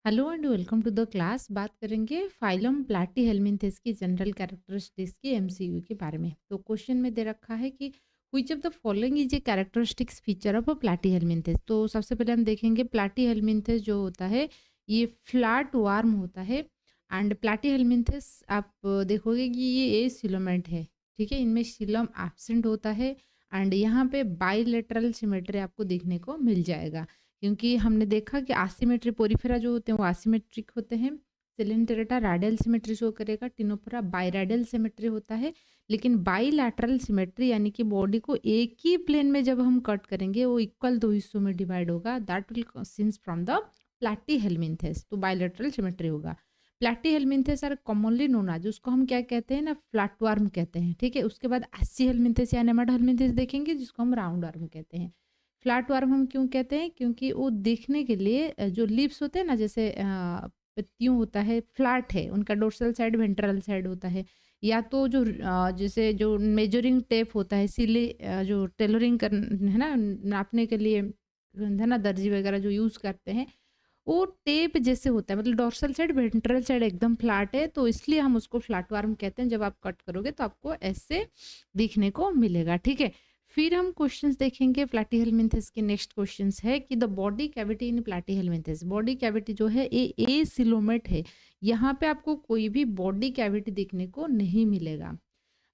Hello and welcome to the class. बात करेंगे phylum platyhelminthes की जनरल कैरेक्टरिस्टिक्स की एमसीयू के बारे में। तो क्वेश्चन में दे रखा है कि which of the following is a characteristics feature of a platyhelminthes. तो सबसे पहले हम देखेंगे प्लैटीहेल्मिन्थेस जो होता है ये फ्लैट वार्म होता है। एंड प्लैटीहेल्मिन्थेस आप देखोगे कि ये ए सिलोमेट है, ठीक है। इनमें सिलम एब्सेंट होता है एंड यहाँ पे बाइलेटरल सिमेट्री आपको देखने को मिल जाएगा, क्योंकि हमने देखा कि एसिमेट्री पोरिफेरा जो होते हैं वो एसिमेट्रिक होते हैं। सिलेंटेरेटा रेडियल सिमेट्री शो करेगा, टिनोफोरा बाइरेडियल सिमेट्री होता है। लेकिन बाइलैटरल सिमेट्री यानी कि बॉडी को एक ही प्लेन में जब हम कट करेंगे वो इक्वल दो हिस्सों में डिवाइड होगा, that will since from the platyhelminthes. तो बाइलैटरल सिमेट्री होगा। Platyhelminthes are commonly known as, उसको हम क्या कहते हैं ना, फ्लैटवर्म कहते हैं, ठीक है। उसके बाद एस्सीहेल्मिन्थेस या नेमाटोहेल्मिन्थेस देखेंगे जिसको हम राउंड वर्म कहते हैं। फ्लैट वर्म हम क्यों कहते हैं, क्योंकि वो देखने के लिए जो लीव्स होते हैं ना, जैसे पत्तियों होता है, फ्लैट है, उनका डोर्सल साइड वेंट्रल साइड होता है। या तो जो जैसे जो मेजरिंग टेप होता है, सिले जो टेलरिंग कर है ना, नापने के लिए है ना, दर्जी वगैरह जो यूज़ करते हैं, वो टेप जैसे होता है। मतलब डोर्सल साइड वेंट्रल साइड एकदम फ्लैट है, तो इसलिए हम उसको फ्लैट वर्म कहते हैं। जब आप कट करोगे तो आपको ऐसे दिखने को मिलेगा, ठीक है। फिर हम क्वेश्चंस देखेंगे प्लैटीहेल्मिन्थेस के। नेक्स्ट क्वेश्चंस है कि the body cavity in platyhelminthes. Body cavity जो है ए सिलोमेट है, यहाँ पे आपको कोई भी बॉडी कैविटी देखने को नहीं मिलेगा।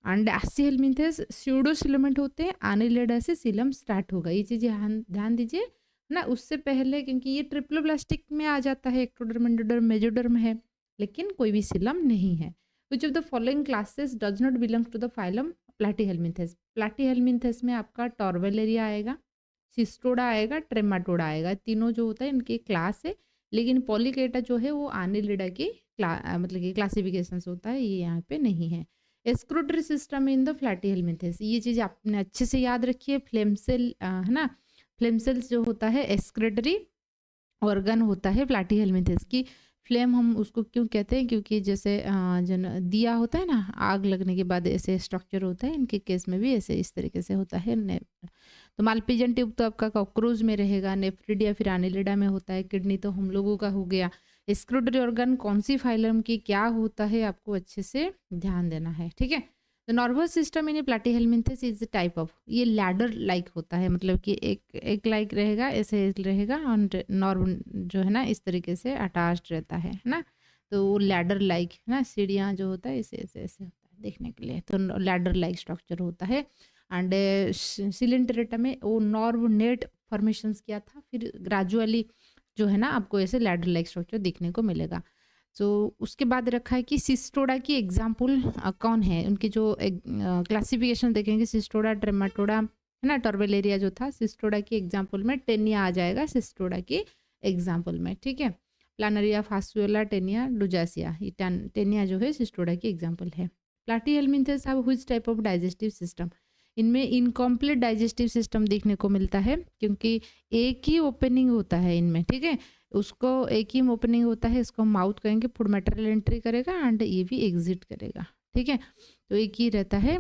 एंड एस्सीहेल्मिन्थेस स्यूडोसिलोमेट होते हैं, एनिलिडा से सिलम स्टार्ट होगा। ये चीज़ ध्यान दीजिए ना, उससे पहले, क्योंकि ये ट्रिप्लोब्लास्टिक में आ जाता है, एक्टोडर्म एंडोडर्म मेजोडर्म है, लेकिन कोई भी सिलम नहीं है। Which of the following classes does not belong to the phylum platyhelminthes. Platyhelminthes में आपका टॉर्वेलेरिया आएगा, सिस्टोडा आएगा, ट्रेमाटोडा आएगा। तीनों जो होता है इनकी क्लास है, लेकिन पॉलीकेटा जो है वो एनिलिडा की मतलब कि क्लासिफिकेशन होता है, ये यहाँ पे नहीं है। एस्क्रोटरी सिस्टम इन द प्लैटीहेल्मिन्थेस, ये चीज़ आपने अच्छे से याद रखी है। फ्लेम सेल है ना, फ्लेम सेल्स जो होता है एक्सक्रेटरी ऑर्गन होता है प्लैटीहेल्मिन्थेस की। फ्लेम हम उसको क्यों कहते हैं, क्योंकि जैसे दिया होता है ना, आग लगने के बाद ऐसे स्ट्रक्चर होता है, इनके केस में भी ऐसे इस तरीके से होता है। तो मालपिजन ट्यूब तो आपका कॉकरोच में रहेगा, नेफ्रिड या फिर एनिलिडा में होता है, किडनी तो हम लोगों का हो गया। एक्सक्रीटरी ऑर्गन कौन सी फाइलम की क्या होता है आपको अच्छे से ध्यान देना है, ठीक है। The nervous system in platyhelminthes is type of, ये लैडर लाइक होता है, मतलब कि एक लाइक रहेगा, ऐसे रहेगा, और नर्व जो है ना इस तरीके से अटैच्ड रहता है ना। तो वो लैडर लाइक है ना, सीढ़ियाँ जो होता है ऐसे ऐसे ऐसे होता है देखने के लिए, तो लैडर लाइक स्ट्रक्चर होता है। एंड सिलेंटरेटा में वो नर्व नेट फॉर्मेशंस किया था, फिर ग्रेजुअली जो है ना आपको ऐसे लैडर लाइक स्ट्रक्चर देखने को मिलेगा। सो उसके बाद रखा है कि सिस्टोडा की एग्जाम्पल कौन है, उनकी जो क्लासिफिकेशन देखेंगे, सिस्टोडा, ट्रेमाटोडा है ना, टॉर्वेलेरिया जो था सिस्टोडा की एग्जाम्पल में, टेनिया आ जाएगा सिस्टोडा की एग्जाम्पल में, ठीक है। प्लानरिया, फास्टुला, टेनिया, डुजासिया, ये टेनिया जो है सिस्टोडा की एग्जाम्पल है। Platyhelminthes have which type of digestive system, इनमें इनकम्प्लीट डाइजेस्टिव सिस्टम देखने को मिलता है, क्योंकि एक ही ओपनिंग होता है इनमें, ठीक है। उसको एक ही ओपनिंग होता है, इसको माउथ कहेंगे, फूड मटेरियल एंट्री करेगा एंड ये भी एग्जिट करेगा, ठीक है। तो एक ही रहता है।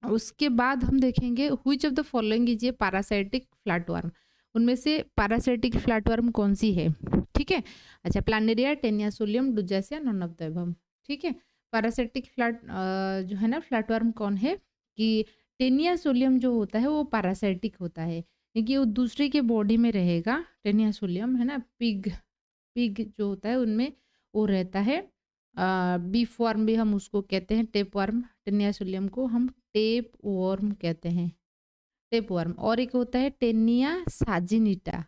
उसके बाद हम देखेंगे which of the following is A parasitic flatworm, उनमें से पैरासाइटिक फ्लैटवर्म कौन सी है, ठीक है। अच्छा, planaria, taenia, solium, dugesia, none of the above, ठीक है। पैरासाइटिक फ्लैट जो है ना फ्लैटवर्म कौन है, कि टेनिया सोलियम जो होता है वो पैरासाइटिक होता है, क्योंकि वो दूसरे के बॉडी में रहेगा। टेनिया सोलियम है ना, पिग पिग जो होता है उनमें वो रहता है। बीफ वर्म भी हम उसको कहते हैं, टेप वर्म। टेनिया सोलियम को हम टेप वर्म कहते हैं, टेप वर्म। और एक होता है टेनिया साजिनिटा,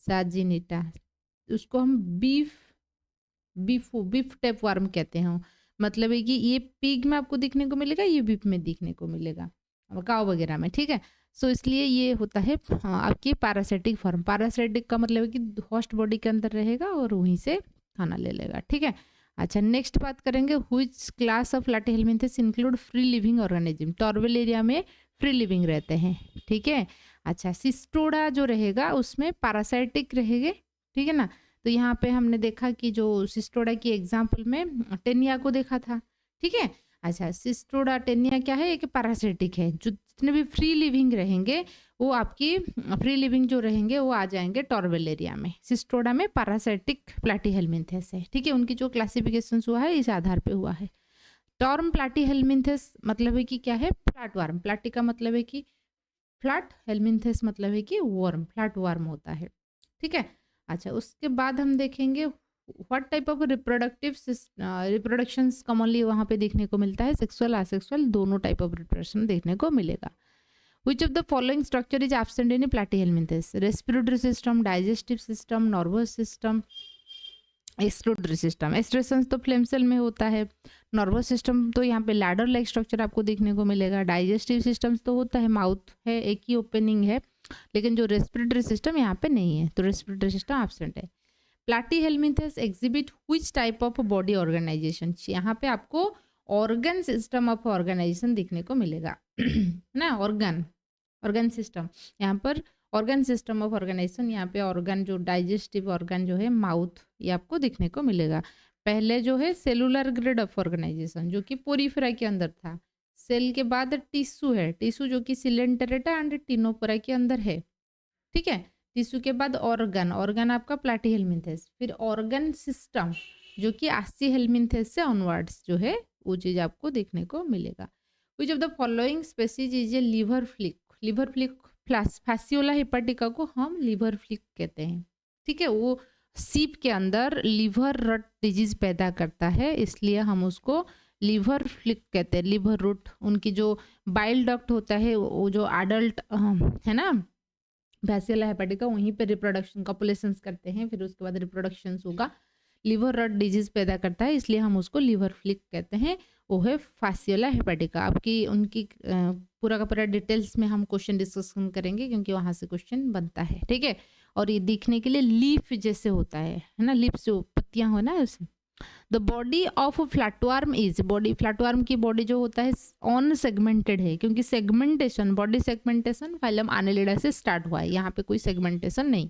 साजिनिटा, उसको हम beef beef beef tape worm कहते हैं। मतलब है कि ये पिग में आपको दिखने को मिलेगा, ये बीफ में दिखने को मिलेगा, काव वगैरह में, ठीक है। सो इसलिए ये होता है आपकी पैरासाइटिक फॉर्म। पैरासाइटिक का मतलब है कि होस्ट बॉडी के अंदर रहेगा और वहीं से खाना ले लेगा, ठीक है। अच्छा, नेक्स्ट बात करेंगे which class of platyhelminthes include free living organism. Turbellaria में फ्री लिविंग रहते हैं, ठीक है। अच्छा, सिस्टोडा जो रहेगा उसमें पैरासाइटिक रहेंगे, ठीक है ना। तो यहाँ पे हमने देखा कि जो सिस्टोडा की एग्जाम्पल में टेनिया को देखा था, ठीक है। अच्छा, सिस्टोडा टेनिया क्या है? एक पैरासिटिक है। जो जितने भी फ्री लिविंग रहेंगे वो आपकी फ्री लिविंग जो रहेंगे वो आ जाएंगे टॉर्बेलेरिया में। सिस्टोडा में पैरासिटिक प्लैटीहेल्मिन्थेस है, ठीक है। उनकी जो क्लासिफिकेशन हुआ है इस आधार पे हुआ है। टर्म प्लैटीहेल्मिन्थेस मतलब है कि क्या है? Flat worm. प्लैटी का मतलब है कि फ्लैट, हेल्मिन्थेस मतलब है कि वर्म, फ्लैट वर्म होता है, ठीक है। अच्छा, उसके बाद हम देखेंगे what type of reproductions commonly वहाँ पे देखने को मिलता है। सेक्सुअल, असेक्सुअल दोनों टाइप ऑफ रिप्रोडक्शन देखने को मिलेगा। Which of the following structure is absent in a platyhelminthes? Respiratory system, digestive system, nervous system, excretory system. एक्सट्रेसेंस तो फ्लेम सेल में होता है। नर्वस सिस्टम तो यहाँ पे लैडर लाइक स्ट्रक्चर आपको देखने को मिलेगा। डाइजेस्टिव सिस्टम्स तो होता है, माउथ है, एक ही ओपनिंग है, लेकिन जो रेस्पिरेटरी सिस्टम यहाँ पे नहीं है, तो रेस्पिरेटरी सिस्टम एब्सेंट है। Platyhelminthes exhibit which type of body organisation? यहाँ पे आपको ऑर्गन सिस्टम ऑफ ऑर्गेनाइजेशन देखने को मिलेगा ना, ऑर्गन सिस्टम। यहाँ पर ऑर्गन सिस्टम ऑफ ऑर्गेनाइजेशन, यहाँ पे ऑर्गन जो डाइजेस्टिव ऑर्गन जो है माउथ, ये आपको देखने को मिलेगा। पहले जो है सेलुलर ग्रेड ऑफ ऑर्गेनाइजेशन जो कि पोरीफेरा के अंदर था। सेल के बाद टिश्यू है, टिश्यू जो कि सिलेंटरेटा एंड टिनोफोरा के अंदर है, ठीक है। टिश्यू के बाद ऑर्गन, ऑर्गन आपका प्लैटीहेल्मिन्थेस। फिर ऑर्गन सिस्टम जो कि आस्सीहेल्मिन्थेस से ऑनवर्ड्स जो है वो चीज़ आपको देखने को मिलेगा। Which of the following species is a liver fluke? Liver fluke fasciola hepatica को हम लिवर फ्लिक कहते हैं, ठीक है। वो सीप के अंदर लिवर रट डिजीज पैदा करता है, इसलिए हम उसको लिवर फ्लिक कहते हैं। लिवर रूट, उनकी जो बाइल डक्ट होता है वो जो एडल्ट है ना फैसियोला हेपाटिका, वहीं पे रिप्रोडक्शन कॉपुलेशंस करते हैं, फिर उसके बाद रिप्रोडक्शंस होगा, लिवर रट डिजीज पैदा करता है, इसलिए हम उसको लिवर फ्लिक कहते हैं। वो है फैसियोला हेपाटिका। आपकी उनकी पूरा का पूरा डिटेल्स में हम क्वेश्चन डिस्कशन करेंगे क्योंकि वहाँ से क्वेश्चन बनता है, ठीक है। और ये दिखने के लिए लीफ जैसे होता है ना, लीफ जो पत्तियां हो ना उसमें। The body of flatworm is, body flatworm की बॉडी जो होता है ऑन सेगमेंटेड है, क्योंकि segmentation, body segmentation phylum annelida से स्टार्ट हुआ है, यहाँ पे कोई सेगमेंटेशन नहीं।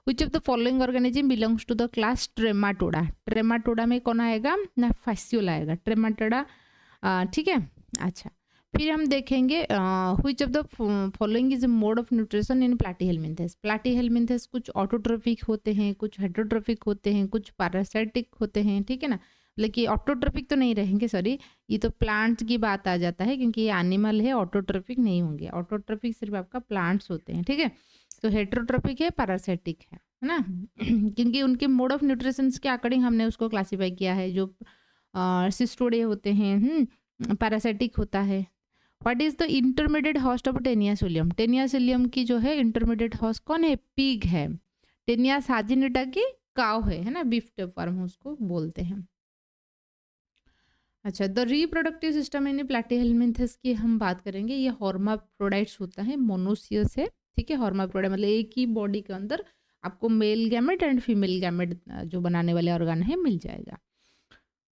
Which of the following organism belongs to the class trematoda? Trematoda में कौन आएगा ना? फैसियोला आएगा, ट्रेमाटोडा, ठीक है। अच्छा, फिर हम देखेंगे which of the following is mode of nutrition in platyhelminthes? Platyhelminthes कुछ ऑटोट्रोफिक होते हैं, कुछ हेटरोट्रोफिक होते हैं, कुछ पैरासाइटिक होते हैं, ठीक है ना। मतलब कि ऑटोट्रोफिक तो नहीं रहेंगे, सॉरी, ये तो प्लांट की बात आ जाता है क्योंकि ये एनिमल है, ऑटोट्रोफिक नहीं होंगे। ऑटोट्रोफिक सिर्फ आपका प्लांट्स होते हैं, ठीक है। तो हेटरोट्रोफिक है, पैरासाइटिक है ना क्योंकि उनके मोड ऑफ न्यूट्रिशन के अकॉर्डिंग हमने उसको क्लासीफाई किया है। जो सिस्टोडे होते हैं, पैरासाइटिक होता है। What is the intermediate host of taenia solium? Taenia solium की जो है इंटरमीडिएट होस्ट कौन है? पिग है। टेनिया साजिनेटा की काव है ना, बीफ टेपवर्म उसको बोलते हैं। अच्छा, the reproductive system in Platyhelminthes की हम बात करेंगे। ये हर्माफ्रोडाइट्स होता है, मोनोसियस है, ठीक है। हर्माफ्रोडाइट मतलब एक ही बॉडी के अंदर आपको male gamete and female gamete जो बनाने वाले ऑर्गन है मिल जाएगा।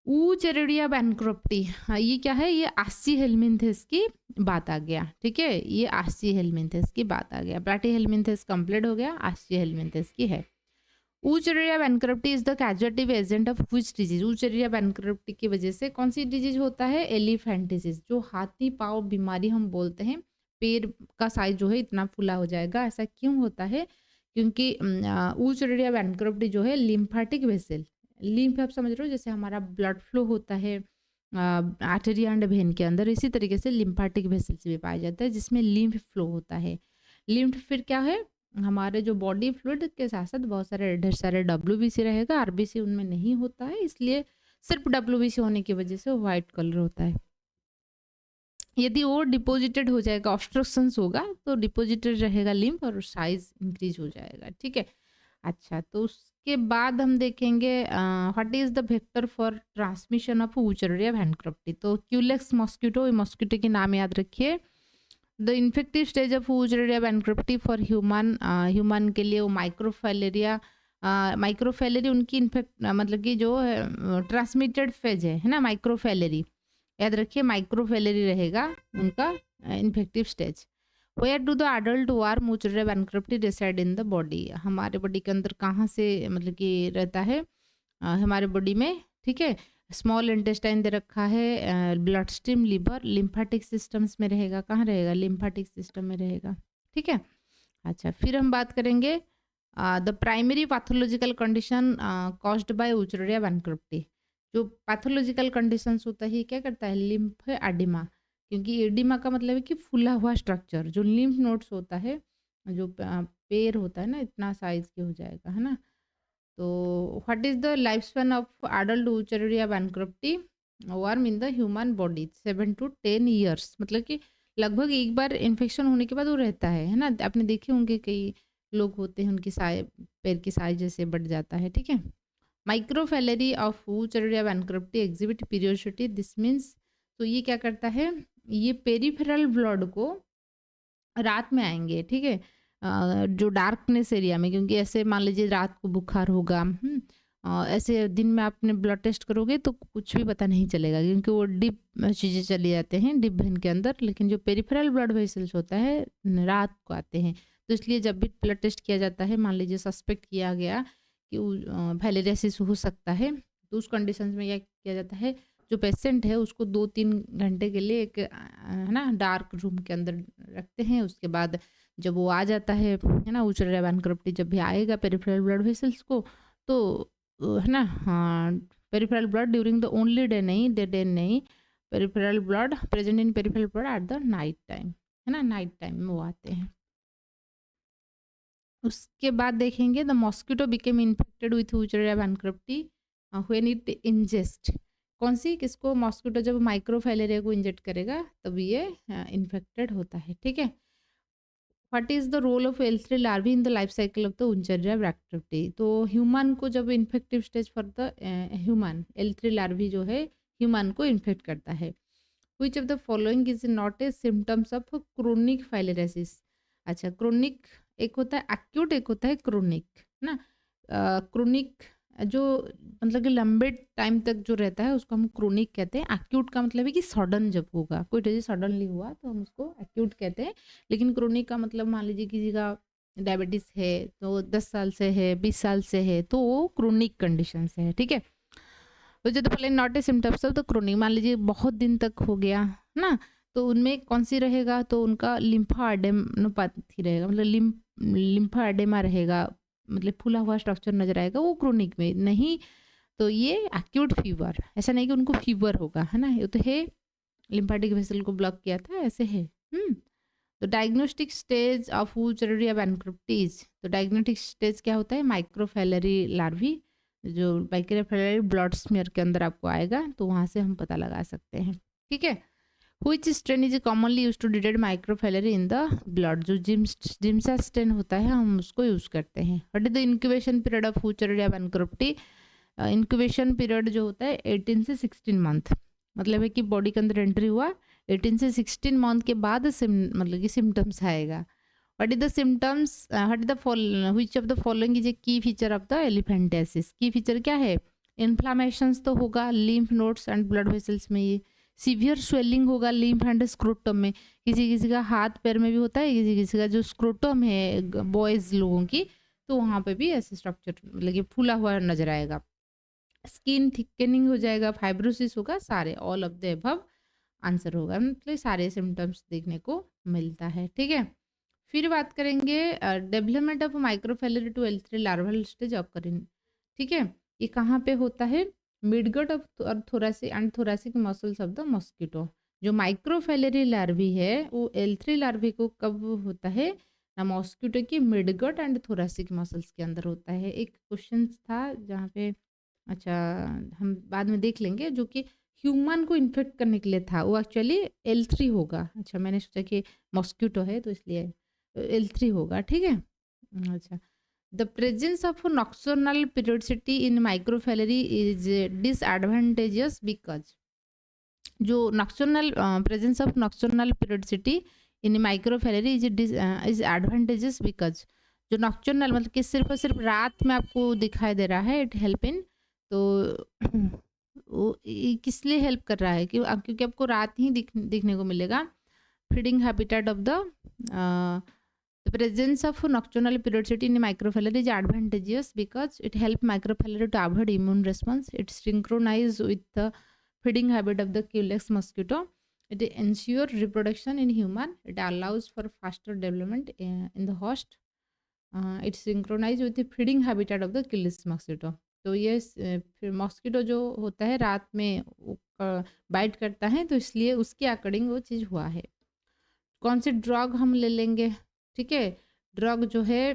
ऊचेरिडिया बैंक्रप्टी, हाँ ये क्या है? ये आस्सीहेल्मिन्थेस की बात आ गया, ठीक है। ये आस्सीहेल्मिन्थेस की बात आ गया। प्लैटीहेल्मिन्थेस कंप्लीट हो गया, आस्सीहेल्मिन्थेस की है। Wuchereria bancrofti is the causative agent of which disease? Wuchereria bancrofti की वजह से कौन सी डिजीज होता है? एलिफेंटिसिस, जो हाथी पाँव बीमारी हम बोलते हैं। पैर का साइज जो है इतना फुला हो जाएगा, ऐसा क्यों होता है? क्योंकि ऊचेरिडिया बैंक्रप्टी जो है लिम्फेटिक वेसल, लिम्फ आप समझ रहे हो, जैसे हमारा ब्लड फ्लो होता है आर्टरी एंड वेन के अंदर, इसी तरीके से लिम्फेटिक वेसल्स भी पाया जाता है जिसमें लिम्फ फ्लो होता है। लिम्फ फिर क्या है? हमारे जो बॉडी फ्लूइड के साथ साथ बहुत सारे ढेर सारे WBC रहेगा, RBC उनमें नहीं होता है, इसलिए सिर्फ WBC होने की वजह से वाइट कलर होता है। यदि वो डिपोजिटेड हो जाएगा, ऑब्स्ट्रक्शंस होगा तो डिपोजिटेड रहेगा लिम्फ और साइज इंक्रीज हो जाएगा, ठीक है। अच्छा, तो उसके बाद हम देखेंगे what is the vector for transmission of wuchereria bancrofti? तो क्यूलेक्स मॉस्किटो, मॉस्किटो के नाम याद रखिए। The infective stage of wuchereria bancrofti for human के लिए वो माइक्रोफैलेरिया, माइक्रोफैलेरी उनकी इन्फेक्ट मतलब कि जो ट्रांसमिटेड फेज है ना, माइक्रोफैलेरी याद रखिए, माइक्रोफैलेरी रहेगा उनका infective stage. Where do the adult worm wuchereria bancrofti reside in the body? हमारे बॉडी के अंदर कहाँ से मतलब कि रहता है हमारे बॉडी में, ठीक है। स्मॉल इंटेस्टाइन दे रखा है, blood stream, liver, lymphatic systems में रहेगा। कहाँ रहेगा? लिम्फेटिक सिस्टम में रहेगा। ठीक है। अच्छा, फिर हम बात करेंगे the primary pathological condition caused by wuchereria bancrofti. जो पैथोलॉजिकल कंडीशंस होता है, ये क्या करता है? लिम्फ एडिमा, क्योंकि एडिमा का मतलब है कि फूला हुआ स्ट्रक्चर। जो लिम्फ नोड्स होता है, जो पैर होता है ना, इतना साइज के हो जाएगा, है ना। तो what is the life span of adult wuchereria bancrofti worm in the human body? 7 to 10 years, मतलब कि लगभग एक बार इन्फेक्शन होने के बाद वो रहता है ना। आपने देखे होंगे कई लोग होते हैं, उनकी पैर की साइज जैसे बढ़ जाता है। ठीक है। Microfilariae of wuchereria bancrofti exhibit periodicity, this means, तो ये क्या करता है? ये पेरिफेरल ब्लड को रात में आएंगे। ठीक है। जो डार्कनेस एरिया में, क्योंकि ऐसे मान लीजिए रात को बुखार होगा, ऐसे दिन में आपने ब्लड टेस्ट करोगे तो कुछ भी पता नहीं चलेगा, क्योंकि वो डीप चीज़ें चली जाते हैं डीप वेन के अंदर। लेकिन जो पेरिफेरल ब्लड वेसल्स होता है रात को आते हैं। तो इसलिए जब भी ब्लड टेस्ट किया जाता है, मान लीजिए सस्पेक्ट किया गया कि फैलेरियासिस हो सकता है, तो उस कंडीशन में क्या किया जाता है? जो पेशेंट है उसको 2-3 घंटे के लिए एक है ना डार्क रूम के अंदर रखते हैं। उसके बाद जब वो आ जाता है ना, यूचेरिया बैंक्रप्टी जब भी आएगा पेरिफेरल ब्लड वेसल्स को, तो है ना, हाँ, peripheral blood during the only day नहीं, डे नहीं, peripheral blood present in peripheral blood at the night time, है ना, नाइट टाइम में वो आते हैं। उसके बाद देखेंगे the mosquito became infected with wuchereria bancrofti when it ingest. कौन सी? किसको? मॉस्किटो जब माइक्रोफैलेरिया को इंजेक्ट करेगा तब ये इन्फेक्टेड होता है। ठीक है। What is the role of L3 larvae in the life cycle of the wuchereria bancrofti? तो ह्यूमन को जब infective stage for the human, L3 larvae जो है ह्यूमन को इन्फेक्ट करता है। Which of the following is not a symptoms of chronic filariasis? अच्छा, chronic एक होता है एक्यूट, एक होता है क्रोनिक, है ना। क्रोनिक जो मतलब कि लंबे टाइम तक जो रहता है उसको हम क्रोनिक कहते हैं। एक्यूट का मतलब है कि सडन जब होगा, कोई डिजीज सडनली हुआ तो हम उसको एक्यूट कहते हैं। लेकिन क्रोनिक का मतलब मान लीजिए किसी का डायबिटीज़ है तो 10 साल से है, 20 साल से है, तो वो क्रोनिक कंडीशन से है। ठीक है। तो जो पहले not a symptoms of the chronic, मान लीजिए बहुत दिन तक हो गया है ना, तो उनमें कौन सी रहेगा? तो उनका लिम्फा एडेनोपैथी रहेगा, मतलब लिम्फा एडेमा रहेगा, मतलब फूला हुआ स्ट्रक्चर नजर आएगा, वो क्रोनिक में नहीं। तो ये एक्यूट फीवर, ऐसा नहीं कि उनको फीवर होगा, है ना, ये तो है लिम्फेटिक वेसल को ब्लॉक किया था, ऐसे है। तो डायग्नोस्टिक स्टेज ऑफ यूचेरिया बैंक्रप्टीज, तो डायग्नोस्टिक स्टेज क्या होता है? माइक्रोफैलेरी लार्वी, जो माइक्रोफैलेरी ब्लड स्मीयर के अंदर आपको आएगा, तो वहाँ से हम पता लगा सकते हैं। ठीक है। Which stain is commonly use to detect microfilariae in the blood? जो जिम्सा स्ट्रेन होता है हम उसको यूज़ करते हैं। What is the incubation period of wuchereria bancrofti? Incubation period जो होता है 18 से 16 मंथ, मतलब है कि बॉडी के अंदर एंट्री हुआ 18 से 16 मंथ के बाद मतलब कि सिम्टम्स आएगा। What is the symptoms? What is the which of the following is ए की फीचर ऑफ द एलिफेंटियासिस? की फीचर क्या है? इन्फ्लामेशंस तो होगा lymph nodes and blood vessels में, ये सीवियर स्वेलिंग होगा लिम्फ एंड स्क्रोटम में, किसी किसी का हाथ पैर में भी होता है, किसी किसी का जो स्क्रोटम है बॉयज़ लोगों की, तो वहाँ पे भी ऐसे स्ट्रक्चर मतलब कि फूला हुआ नजर आएगा। स्किन थिकनिंग हो जाएगा, फाइब्रोसिस होगा, सारे all of the above answer होगा, मतलब सारे सिम्टम्स देखने को मिलता है। ठीक है। फिर बात करेंगे development of microfilariae to L3 larval stage occurring. ठीक है। ये कहाँ पे होता है? मिडगट ऑफ और thoracic and thoracic muscles of the mosquito. जो माइक्रोफैलेरी लार्वी है वो L3 लार्वी को कब होता है ना? मॉस्किटो की मिडगट एंड थोरासिक मसल्स के अंदर होता है। एक क्वेश्चन था जहाँ पे, अच्छा हम बाद में देख लेंगे, जो कि ह्यूमन को इन्फेक्ट करने के लिए था, वो एक्चुअली L3 होगा। अच्छा, मैंने सोचा कि मॉस्किटो है तो इसलिए L3 होगा। ठीक है। अच्छा, the presence of nocturnal periodicity in microfilariae is disadvantageous because, जो nocturnal presence of nocturnal periodicity in microfilariae is advantages because, जो नॉक्चर्नल मतलब कि सिर्फ और सिर्फ रात में आपको दिखाई दे रहा है, इट हेल्प इन, तो वो किस लिए हेल्प कर रहा है? क्योंकि आपको रात ही दिखने को मिलेगा। Feeding habitat of the The presence of nocturnal periodicity in microcephaly is advantageous because it helps microcephaly to avoid immune response. It synchronizes with the feeding habit of the Culex mosquito. It ensures reproduction in human. It allows for faster development in the host. It synchronizes with the feeding habitat of the Culex mosquito. तो ये फिर mosquito जो होता है रात में bite करता है, तो इसलिए उसके अकॉर्डिंग वो चीज़ हुआ है। कौन सी ड्रग हम ले लेंगे, ठीक है। ड्रग जो है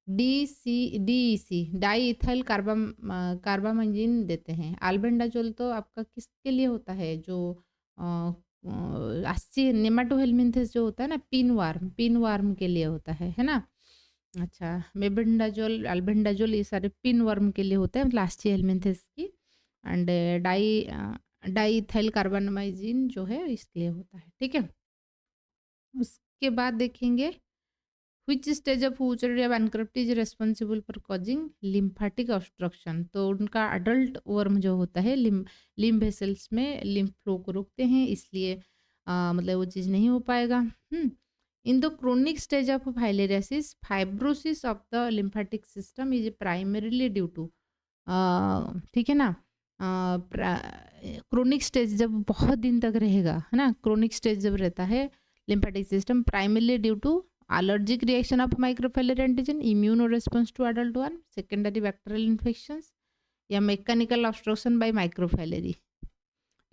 DEC डाई इथाइल कार्बामेजिन देते हैं। अल्बेंडाजोल तो आपका किसके लिए होता है, जो नेमाटोहेलमिंथेस जो होता है ना, पिन वार्म के लिए होता है ना। अच्छा, मेबेंडाजोल अल्बेंडाजोल ये सारे पिन वर्म के लिए होता है, मतलब आस्चियोहेलमिंथेस की। एंड डाई इथाइल कार्बामेजिन जो है इसके लिए होता है, ठीक है। उसके बाद देखेंगे which stage of wuchereria bancrofti is responsible for causing lymphatic obstruction. तो उनका अडल्ट वर्म जो होता है लिम्फ वेसल्स में लिम्फ फ्लो को रोकते हैं, इसलिए मतलब वो चीज़ नहीं हो पाएगा। In the chronic stage of filariasis, fibrosis of the lymphatic system is primarily due to ठीक है ना। क्रोनिक स्टेज जब बहुत दिन तक रहेगा, है ना, क्रोनिक स्टेज जब रहता है lymphatic system, primarily due to allergic reaction of microcephaly antigen, immune response to adult one, secondary bacterial infections या mechanical obstruction by microcephaly,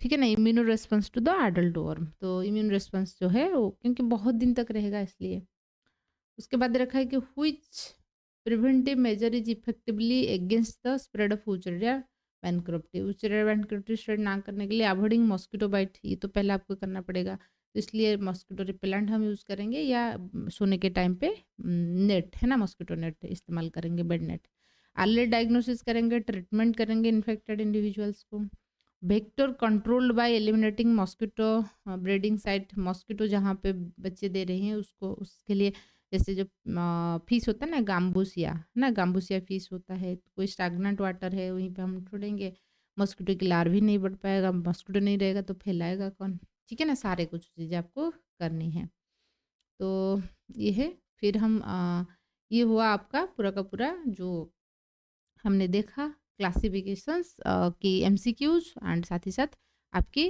ठीक है ना। Immuno response to the adult worm, तो इम्यून रेस्पॉन्स जो है वो क्योंकि बहुत दिन तक रहेगा इसलिए। उसके बाद रखा है कि which preventive measure is effectively against the spread of wuchereria bancrofti. Wuchereria bancrofti spread ना करने के लिए अवॉइडिंग मॉस्किटो बाइट, ये तो पहले आपको करना पड़ेगा, तो इसलिए मॉस्किटो रिपेलेंट हम यूज़ करेंगे या सोने के टाइम पे नेट है ना, मॉस्किटो नेट इस्तेमाल करेंगे, बेड नेट। अर्ली डायग्नोसिस करेंगे, ट्रीटमेंट करेंगे इन्फेक्टेड इंडिविजुअल्स को। Vector controlled by eliminating mosquito breeding site, mosquito जहाँ पे बच्चे दे रहे हैं उसको, उसके लिए जैसे जो फीस होता है ना, गाम्बूसिया है ना, गाम्बूसिया फीस होता है, तो कोई स्टैग्नेंट वाटर है वहीं पे हम छोड़ेंगे, मॉस्किटो की लार्वा भी नहीं बढ़ पाएगा, मॉस्किटो नहीं रहेगा तो फैलाएगा कौन, ठीक है ना। सारे कुछ चीज़ें आपको करनी है, तो ये है। फिर हम ये हुआ आपका पूरा का पूरा जो हमने देखा क्लासिफिकेशंस की MCQs एंड साथ ही साथ आपकी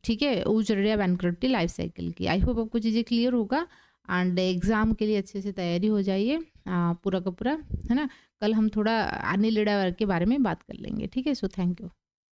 ठीक है ऊचरिया बैंक्रप्टी लाइफ साइकिल की। आई होप आपको चीज़ें क्लियर होगा एंड एग्ज़ाम के लिए अच्छे से तैयारी हो जाइए पूरा का पूरा, है ना। कल हम थोड़ा अनिल के बारे में बात कर लेंगे, ठीक है। So thank you.